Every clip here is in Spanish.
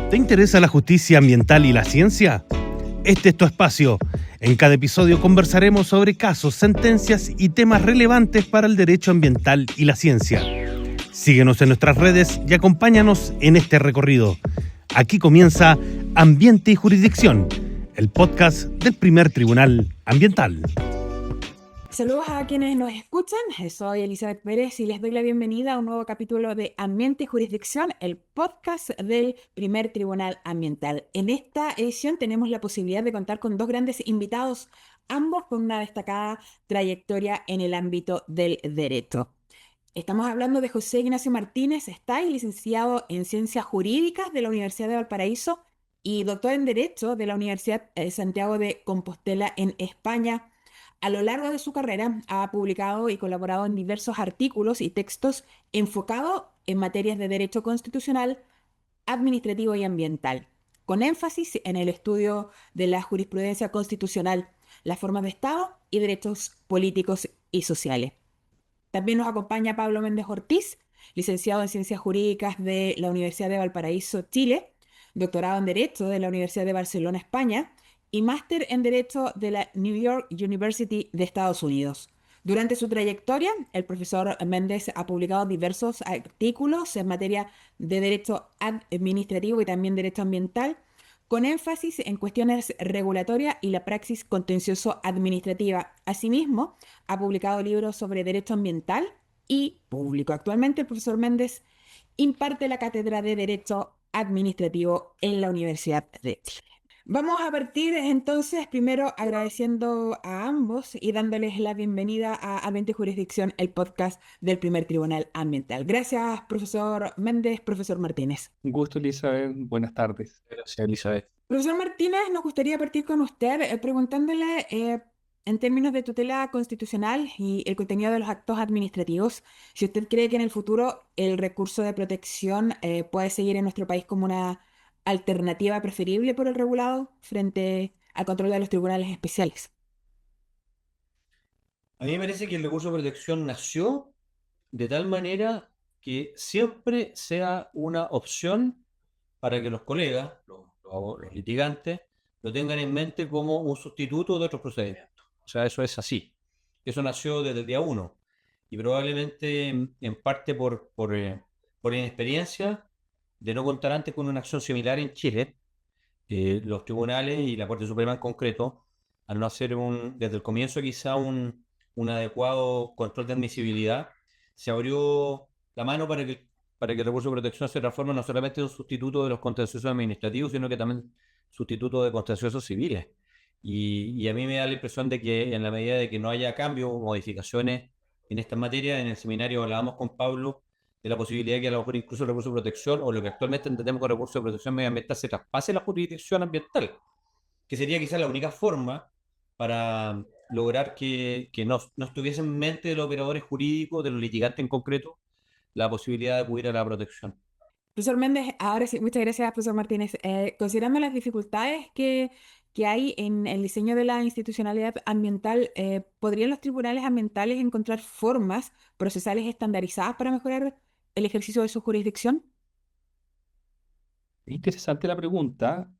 ¿Te interesa la justicia ambiental y la ciencia? Este es tu espacio. En cada episodio conversaremos sobre casos, sentencias y temas relevantes para el derecho ambiental y la ciencia. Síguenos en nuestras redes y acompáñanos en este recorrido. Aquí comienza Ambiente y Jurisdicción, el podcast del Primer Tribunal Ambiental. Saludos a quienes nos escuchan, soy Elizabeth Pérez y les doy la bienvenida a un nuevo capítulo de Ambiente y Jurisdicción, el podcast del Primer Tribunal Ambiental. En esta edición tenemos la posibilidad de contar con dos grandes invitados, ambos con una destacada trayectoria en el ámbito del derecho. Estamos hablando de José Ignacio Martínez Estay, licenciado en Ciencias Jurídicas de la Universidad de Valparaíso y doctor en Derecho de la Universidad Santiago de Compostela en España. A lo largo de su carrera ha publicado y colaborado en diversos artículos y textos enfocados en materias de derecho constitucional, administrativo y ambiental, con énfasis en el estudio de la jurisprudencia constitucional, las formas de Estado y derechos políticos y sociales. También nos acompaña Pablo Méndez Ortiz, licenciado en Ciencias Jurídicas de la Universidad de Valparaíso, Chile, doctorado en Derecho de la Universidad de Barcelona, España, y máster en Derecho de la New York University de Estados Unidos. Durante su trayectoria, el profesor Méndez ha publicado diversos artículos en materia de derecho administrativo y también derecho ambiental, con énfasis en cuestiones regulatorias y la praxis contencioso-administrativa. Asimismo, ha publicado libros sobre derecho ambiental y público. Actualmente, el profesor Méndez imparte la cátedra de Derecho Administrativo en la Universidad de Chile. Vamos a partir entonces primero agradeciendo a ambos y dándoles la bienvenida a Ambiente y Jurisdicción, el podcast del Primer Tribunal Ambiental. Gracias, profesor Méndez, profesor Martínez. Un gusto, Elizabeth. Buenas tardes. Gracias, Elizabeth. Profesor Martínez, nos gustaría partir con usted preguntándole en términos de tutela constitucional y el contenido de los actos administrativos, si usted cree que en el futuro el recurso de protección puede seguir en nuestro país como una alternativa preferible por el regulado frente al control de los tribunales especiales. A mí me parece que el recurso de protección nació de tal manera que siempre sea una opción para que los colegas, los litigantes, lo tengan en mente como un sustituto de otros procedimientos. O sea, eso es así. Eso nació desde el día 1 y probablemente en parte por inexperiencia de no contar antes con una acción similar en Chile. Los tribunales y la Corte Suprema en concreto, al no hacer desde el comienzo quizá un adecuado control de admisibilidad, se abrió la mano para que el recurso de protección se transforme no solamente en un sustituto de los contenciosos administrativos, sino que también sustituto de contenciosos civiles. Y a mí me da la impresión de que en la medida de que no haya cambios o modificaciones en esta materia, en el seminario hablábamos con Pablo de la posibilidad de que a lo mejor incluso el recurso de protección o lo que actualmente entendemos como recurso de protección medioambiental se traspase la jurisdicción ambiental, que sería quizás la única forma para lograr que no estuviese en mente de los operadores jurídicos, de los litigantes en concreto, la posibilidad de acudir a la protección. Profesor Méndez, ahora sí, muchas gracias, profesor Martínez. Considerando las dificultades que hay en el diseño de la institucionalidad ambiental, ¿podrían los tribunales ambientales encontrar formas procesales estandarizadas para mejorar el ejercicio de su jurisdicción? Interesante la pregunta,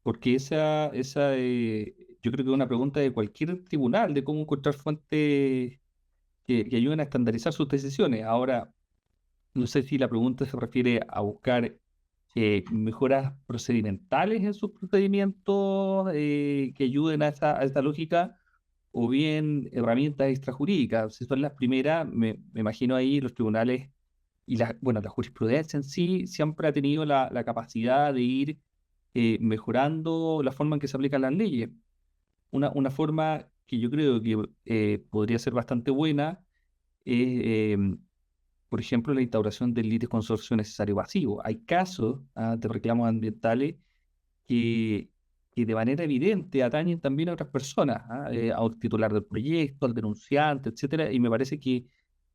porque yo creo que es una pregunta de cualquier tribunal, de cómo encontrar fuentes que ayuden a estandarizar sus decisiones. Ahora, no sé si la pregunta se refiere a buscar mejoras procedimentales en sus procedimientos que ayuden a esa lógica, o bien herramientas extrajurídicas. Si son las primeras, me imagino ahí los tribunales y la jurisprudencia en sí siempre ha tenido la capacidad de ir mejorando la forma en que se aplican las leyes. Una forma que yo creo que podría ser bastante buena es, por ejemplo, la instauración del litisconsorcio necesario pasivo. Hay casos de reclamos ambientales que, que de manera evidente atañen también a otras personas, al titular del proyecto, al denunciante, etcétera, y me parece que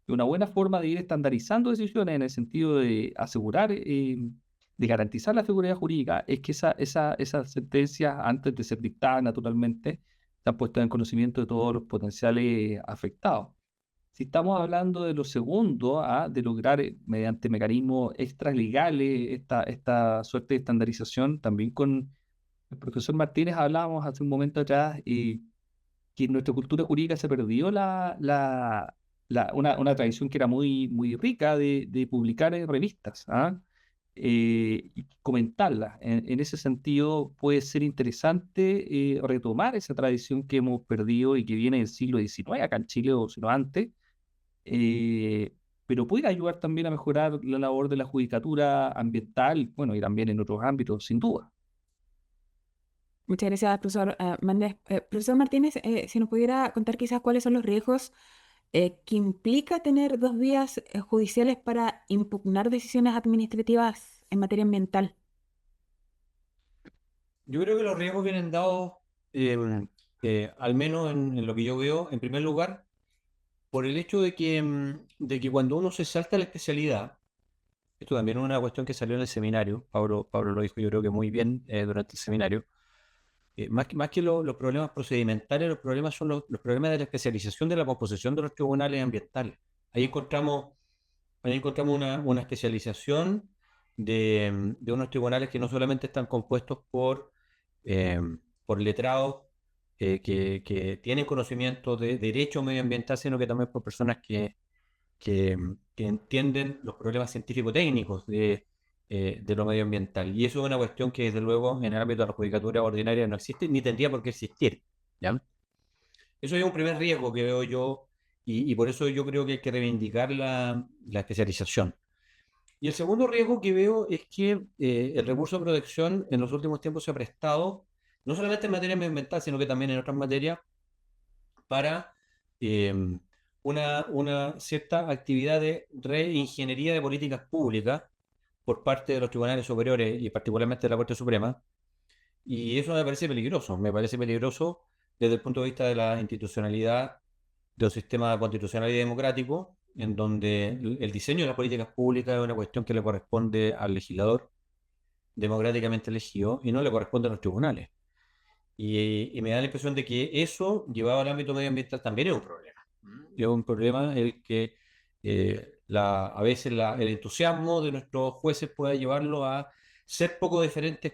una buena forma de ir estandarizando decisiones en el sentido de asegurar, de garantizar la seguridad jurídica, es que esas sentencias, antes de ser dictadas naturalmente, están puestas en conocimiento de todos los potenciales afectados. Si estamos hablando de lo segundo, de lograr mediante mecanismos extralegales esta suerte de estandarización, también con el profesor Martínez hablábamos hace un momento atrás que en nuestra cultura jurídica se perdió una tradición que era muy, muy rica de publicar en revistas, y comentarlas. En ese sentido, puede ser interesante retomar esa tradición que hemos perdido y que viene del siglo XIX acá en Chile, o si no antes, eh, pero puede ayudar también a mejorar la labor de la judicatura ambiental, bueno, y también en otros ámbitos, sin duda. Muchas gracias, profesor Méndez. Profesor Martínez, si nos pudiera contar quizás cuáles son los riesgos que implica tener dos vías judiciales para impugnar decisiones administrativas en materia ambiental. Yo creo que los riesgos vienen dados, al menos en lo que yo veo, en primer lugar, por el hecho de que cuando uno se salta la especialidad, esto también es una cuestión que salió en el seminario, Pablo lo dijo yo creo que muy bien durante el seminario, más que los problemas procedimentales, los problemas son los problemas de la especialización de la composición de los tribunales ambientales. Ahí encontramos una especialización de unos tribunales que no solamente están compuestos eh, por letrados que tienen conocimiento de derecho medioambiental, sino que también por personas que entienden los problemas científico-técnicos de lo medioambiental. Y eso es una cuestión que, desde luego, en el ámbito de la judicatura ordinaria no existe ni tendría por qué existir, ¿ya? Eso es un primer riesgo que veo yo, y por eso yo creo que hay que reivindicar la especialización. Y el segundo riesgo que veo es que el recurso de protección en los últimos tiempos se ha prestado, no solamente en materia medioambiental, sino que también en otras materias, para eh, una cierta actividad de reingeniería de políticas públicas por parte de los tribunales superiores y particularmente de la Corte Suprema. Y eso me parece peligroso desde el punto de vista de la institucionalidad de un sistema constitucional y democrático, en donde el diseño de las políticas públicas es una cuestión que le corresponde al legislador democráticamente elegido y no le corresponde a los tribunales. Y me da la impresión de que eso, llevado al ámbito medioambiental, también es un problema. Es un problema el que a veces el entusiasmo de nuestros jueces puede llevarlo a ser poco diferentes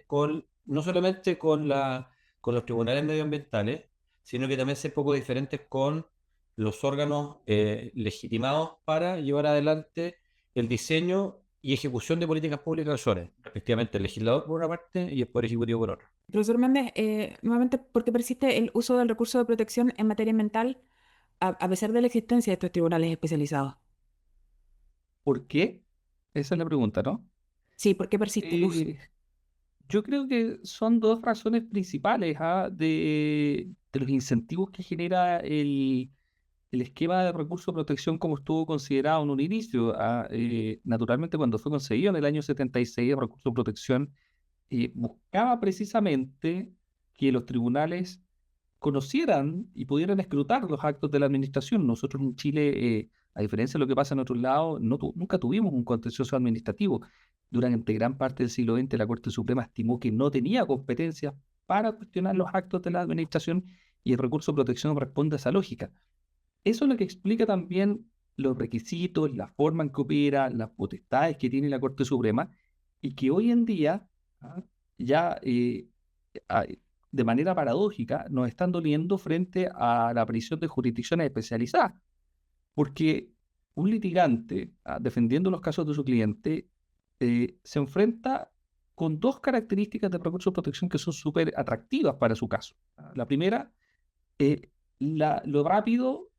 no solamente con los tribunales medioambientales, sino que también ser poco diferentes con los órganos legitimados para llevar adelante el diseño y ejecución de políticas públicas sobre, respectivamente, el legislador por una parte y el Poder Ejecutivo por otra. Profesor Méndez, nuevamente, ¿por qué persiste el uso del recurso de protección en materia ambiental a pesar de la existencia de estos tribunales especializados? ¿Por qué? Esa es la pregunta, ¿no? Sí, ¿por qué persiste el uso? Eh, yo creo que son dos razones principales de los incentivos que genera el esquema de recurso de protección como estuvo considerado en un inicio. Naturalmente, cuando fue concebido en el año 76, el recurso de protección buscaba precisamente que los tribunales conocieran y pudieran escrutar los actos de la administración. Nosotros en Chile, a diferencia de lo que pasa en otros lados, nunca tuvimos un contencioso administrativo. Durante gran parte del siglo XX, la Corte Suprema estimó que no tenía competencias para cuestionar los actos de la administración y el recurso de protección responde a esa lógica. Eso es lo que explica también los requisitos, la forma en que opera, las potestades que tiene la Corte Suprema y que hoy en día ya a- de manera paradójica nos están doliendo frente a la aparición de jurisdicciones especializadas. Porque un litigante defendiendo los casos de su cliente se enfrenta con dos características de recurso de protección que son súper atractivas para su caso. La primera, eh, lo rápido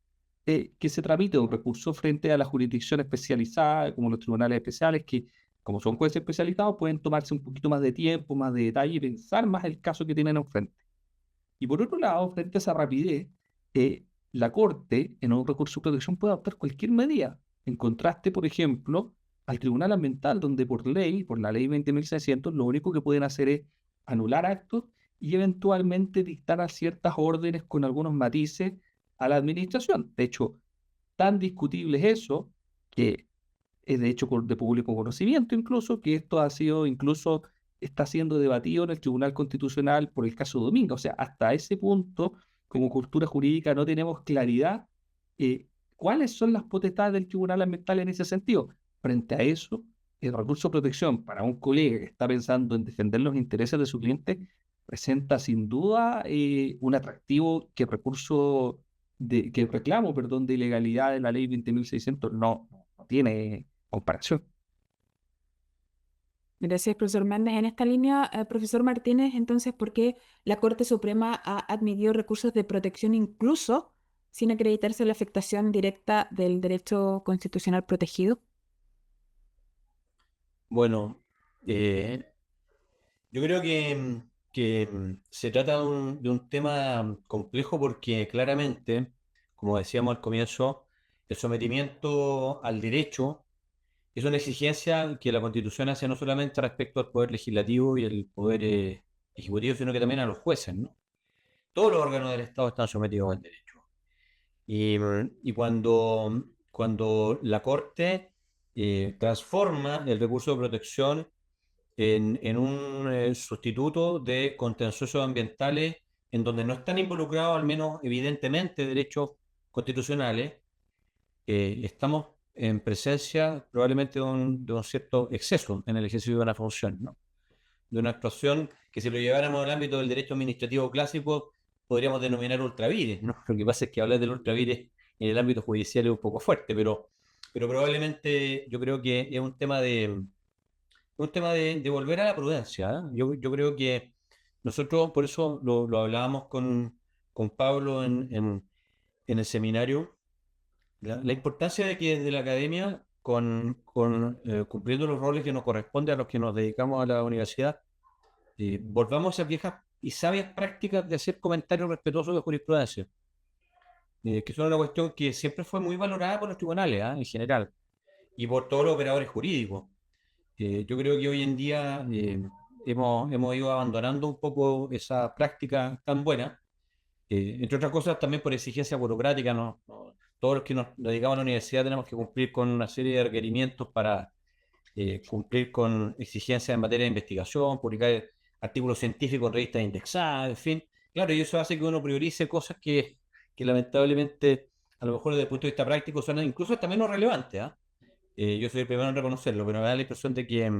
que se tramite un recurso frente a la jurisdicción especializada, como los tribunales especiales, que como son jueces especializados, pueden tomarse un poquito más de tiempo, más de detalle y pensar más el caso que tienen enfrente. Y por otro lado, frente a esa rapidez, la Corte, en un recurso de protección, puede adoptar cualquier medida. En contraste, por ejemplo, al Tribunal Ambiental, donde por ley, por la ley 20.600, lo único que pueden hacer es anular actos y eventualmente dictar ciertas órdenes con algunos matices a la administración. De hecho, tan discutible es eso, que es de hecho de público conocimiento incluso, que esto ha sido incluso, está siendo debatido en el Tribunal Constitucional por el caso Domingo. O sea, hasta ese punto, como cultura jurídica, no tenemos claridad ¿cuáles son las potestades del tribunal ambiental en ese sentido? Frente a eso, el recurso de protección para un colega que está pensando en defender los intereses de su cliente presenta sin duda un atractivo que que el reclamo, perdón, de ilegalidad de la ley 20.600 no tiene comparación. Gracias, profesor Méndez. En esta línea, profesor Martínez, entonces, ¿por qué la Corte Suprema ha admitido recursos de protección incluso sin acreditarse la afectación directa del derecho constitucional protegido? Bueno, yo creo que se trata de un tema complejo porque claramente, como decíamos al comienzo, el sometimiento al derecho es una exigencia que la Constitución hace no solamente respecto al Poder Legislativo y el Poder Ejecutivo, sino que también a los jueces, ¿no? Todos los órganos del Estado están sometidos al derecho. Y cuando la Corte transforma el recurso de protección en un sustituto de contenciosos ambientales en donde no están involucrados, al menos evidentemente, derechos constitucionales, estamos en presencia probablemente de un cierto exceso en el ejercicio de una función, ¿no? De una actuación que si lo lleváramos al ámbito del derecho administrativo clásico podríamos denominar ultravires, ¿no? Lo que pasa es que hablar del ultravires en el ámbito judicial es un poco fuerte, pero probablemente yo creo que es un tema de volver a la prudencia, ¿eh? Yo creo que nosotros, por eso lo hablábamos con Pablo en el seminario, la importancia de que desde la academia, cumpliendo los roles que nos corresponde a los que nos dedicamos a la universidad, volvamos a esas viejas y sabias prácticas de hacer comentarios respetuosos de jurisprudencia, que son una cuestión que siempre fue muy valorada por los tribunales, en general, y por todos los operadores jurídicos. Yo creo que hoy en día hemos ido abandonando un poco esa práctica tan buena, entre otras cosas también por exigencia burocrática, ¿no? Todos los que nos dedicamos a la universidad tenemos que cumplir con una serie de requerimientos para cumplir con exigencias en materia de investigación, publicar artículos científicos en revistas indexadas, en fin. Claro, y eso hace que uno priorice cosas que lamentablemente, a lo mejor desde el punto de vista práctico, son incluso hasta menos relevantes, ¿ah? Yo soy el primero en reconocerlo, pero me da la impresión de que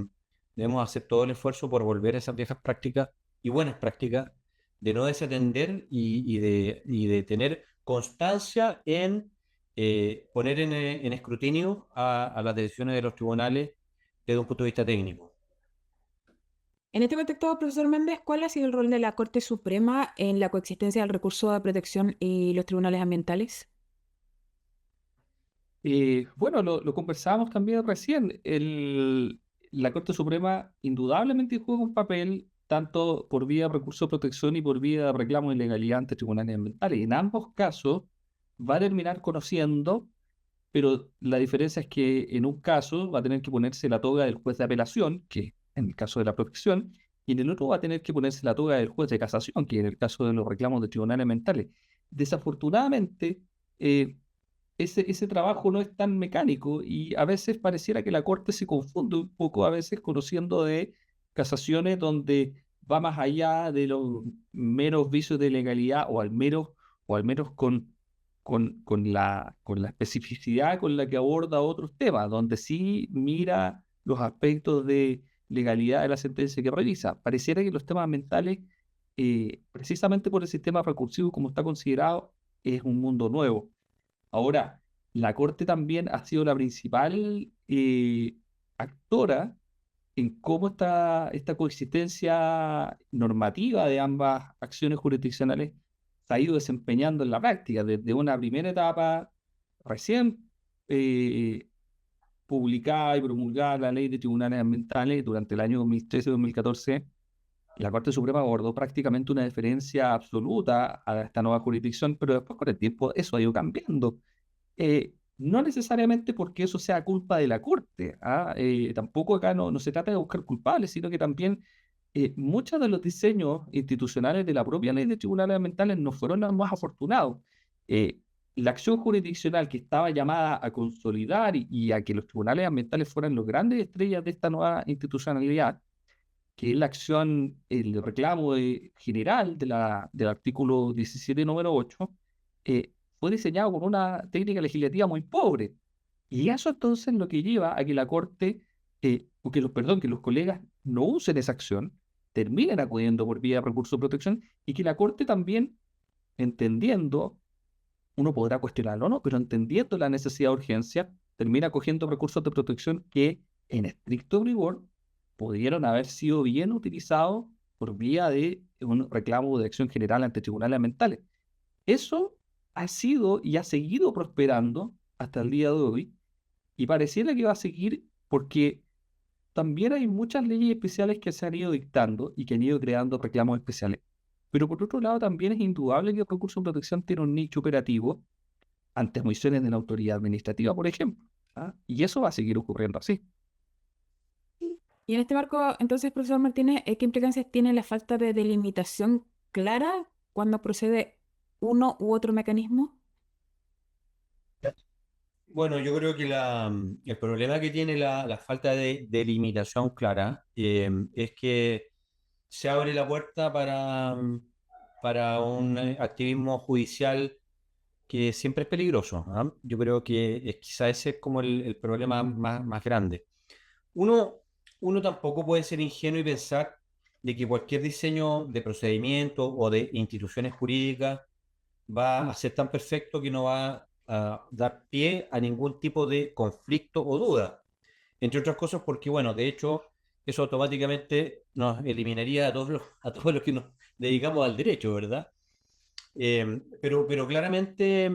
debemos hacer todo el esfuerzo por volver a esas viejas prácticas y buenas prácticas, de no desatender y de tener constancia en poner en escrutinio a las decisiones de los tribunales desde un punto de vista técnico. En este contexto, profesor Méndez, ¿cuál ha sido el rol de la Corte Suprema en la coexistencia del recurso de protección y los tribunales ambientales? Bueno, lo conversábamos también recién. La Corte Suprema indudablemente juega un papel tanto por vía de recurso de protección y por vía de reclamo de ilegalidad ante tribunales ambientales. En ambos casos va a terminar conociendo, pero la diferencia es que en un caso va a tener que ponerse la toga del juez de apelación, que en el caso de la protección, y en el otro va a tener que ponerse la toga del juez de casación, que en el caso de los reclamos de tribunales ambientales. Desafortunadamente, ese trabajo no es tan mecánico y a veces pareciera que la Corte se confunde un poco, a veces conociendo de casaciones donde va más allá de los meros vicios de legalidad o al menos con la especificidad con la que aborda otros temas, donde sí mira los aspectos de legalidad de la sentencia que revisa. Pareciera que los temas ambientales, precisamente por el sistema recursivo como está considerado, es un mundo nuevo. Ahora, la Corte también ha sido la principal actora en cómo esta coexistencia normativa de ambas acciones jurisdiccionales se ha ido desempeñando en la práctica, desde una primera etapa recién publicada y promulgada la Ley de Tribunales Ambientales durante el año 2013-2014. La Corte Suprema abordó prácticamente una deferencia absoluta a esta nueva jurisdicción, pero después con el tiempo eso ha ido cambiando. No necesariamente porque eso sea culpa de la Corte, ¿ah? Tampoco acá no se trata de buscar culpables, sino que también muchos de los diseños institucionales de la propia Ley de Tribunales Ambientales no fueron los más afortunados. La acción jurisdiccional que estaba llamada a consolidar y a que los tribunales ambientales fueran los grandes estrellas de esta nueva institucionalidad, que es la acción, el reclamo general del artículo 17, número 8, fue diseñado con una técnica legislativa muy pobre. Y eso entonces lo que lleva a que la Corte, que los colegas no usen esa acción, terminen acudiendo por vía de recurso de protección y que la Corte también, entendiendo, uno podrá cuestionarlo o no, pero entendiendo la necesidad de urgencia, termina cogiendo recursos de protección que, en estricto rigor, pudieron haber sido bien utilizados por vía de un reclamo de acción general ante tribunales ambientales. Eso ha sido y ha seguido prosperando hasta el día de hoy y pareciera que va a seguir porque también hay muchas leyes especiales que se han ido dictando y que han ido creando reclamos especiales. Pero por otro lado también es indudable que el recurso de protección tiene un nicho operativo ante mociones de la autoridad administrativa, por ejemplo. ¿Ah? Y eso va a seguir ocurriendo así. Y en este marco, entonces, profesor Martínez, ¿qué implicancias tiene la falta de delimitación clara cuando procede uno u otro mecanismo? Bueno, yo creo que el problema que tiene la falta de delimitación clara es que se abre la puerta para un activismo judicial que siempre es peligroso. ¿Ah? Yo creo que quizá ese es como el problema más grande. Uno, uno tampoco puede ser ingenuo y pensar de que cualquier diseño de procedimiento o de instituciones jurídicas va a ser tan perfecto que no va a dar pie a ningún tipo de conflicto o duda. Entre otras cosas porque, bueno, de hecho, eso automáticamente nos eliminaría a todos los que nos dedicamos al derecho, ¿verdad? Pero claramente,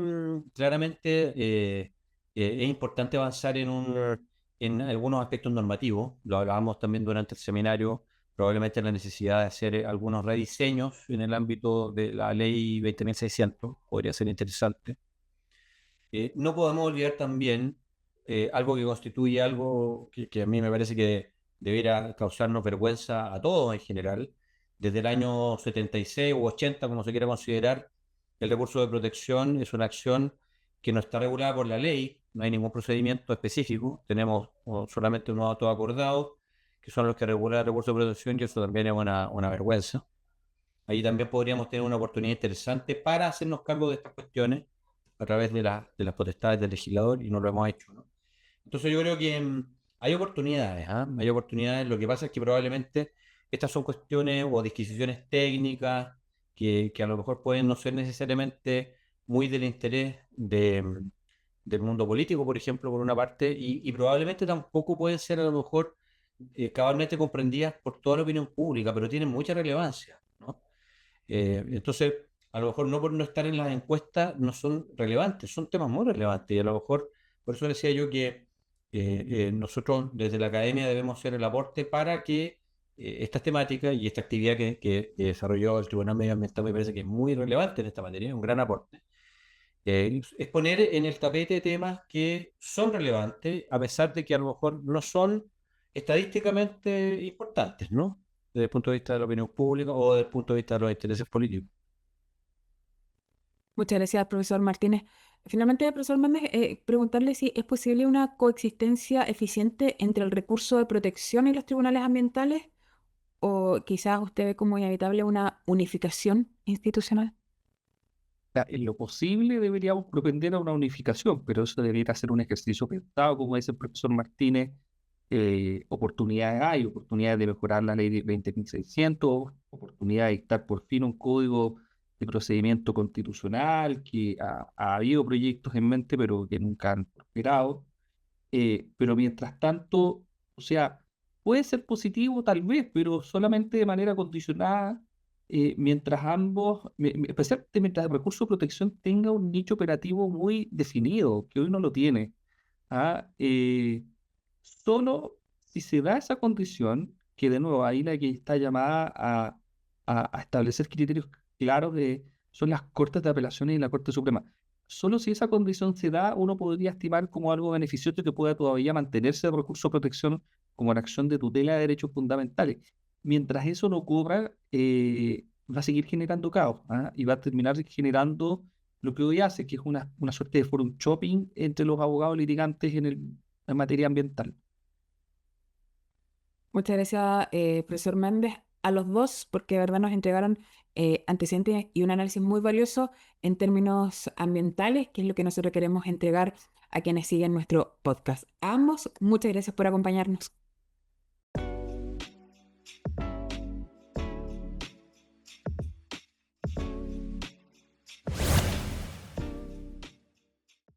es importante avanzar en algunos aspectos normativos. Lo hablábamos también durante el seminario, probablemente la necesidad de hacer algunos rediseños en el ámbito de la ley 20.600 podría ser interesante. No podemos olvidar también algo que constituye algo que a mí me parece que debería causarnos vergüenza a todos en general. Desde el año 76 u 80, como se quiera considerar, el recurso de protección es una acción que no está regulada por la ley, no hay ningún procedimiento específico, tenemos solamente unos datos acordados, que son los que regulan el recurso de protección, y eso también es una vergüenza. Ahí también podríamos tener una oportunidad interesante para hacernos cargo de estas cuestiones a través de las potestades del legislador y no lo hemos hecho, ¿no? Entonces yo creo que hay oportunidades, ¿ah? Hay oportunidades. Lo que pasa es que probablemente estas son cuestiones o disquisiciones técnicas que a lo mejor pueden no ser necesariamente muy del interés del mundo político, por ejemplo, por una parte, y probablemente tampoco pueden ser a lo mejor cabalmente comprendidas por toda la opinión pública, pero tienen mucha relevancia, ¿no? Entonces, a lo mejor no por no estar en las encuestas no son relevantes, son temas muy relevantes y a lo mejor, por eso decía yo que nosotros desde la academia debemos hacer el aporte para que estas temáticas y esta actividad que desarrolló el Tribunal Medioambiental me parece que es muy relevante en esta materia, es un gran aporte. Es poner en el tapete temas que son relevantes, a pesar de que a lo mejor no son estadísticamente importantes, ¿no? Desde el punto de vista de la opinión pública o desde el punto de vista de los intereses políticos. Muchas gracias, profesor Martínez. Finalmente, profesor Méndez, preguntarle si es posible una coexistencia eficiente entre el recurso de protección y los tribunales ambientales, o quizás usted ve como inevitable una unificación institucional. Sea, en lo posible deberíamos propender a una unificación, pero eso debería ser un ejercicio pensado, como dice el profesor Martínez. Oportunidades hay, oportunidades de mejorar la ley de 20.600, oportunidades de dictar por fin un código de procedimiento constitucional, que ha habido proyectos en mente, pero que nunca han prosperado. Pero mientras tanto, o sea, puede ser positivo tal vez, pero solamente de manera condicionada, mientras especialmente mientras el recurso de protección tenga un nicho operativo muy definido, que hoy no lo tiene. ¿Ah? Solo si se da esa condición, que de nuevo ahí la que está llamada a establecer criterios claros son las Cortes de Apelaciones y la Corte Suprema. Solo si esa condición se da, uno podría estimar como algo beneficioso que pueda todavía mantenerse el recurso de protección como una acción de tutela de derechos fundamentales. Mientras eso no ocurra, va a seguir generando caos, ¿ah? Y va a terminar generando lo que hoy hace, que es una suerte de forum shopping entre los abogados litigantes en materia ambiental. Muchas gracias, profesor Méndez. a los dos porque de verdad nos entregaron antecedentes y un análisis muy valioso en términos ambientales, que es lo que nosotros queremos entregar a quienes siguen nuestro podcast. A ambos, muchas gracias por acompañarnos.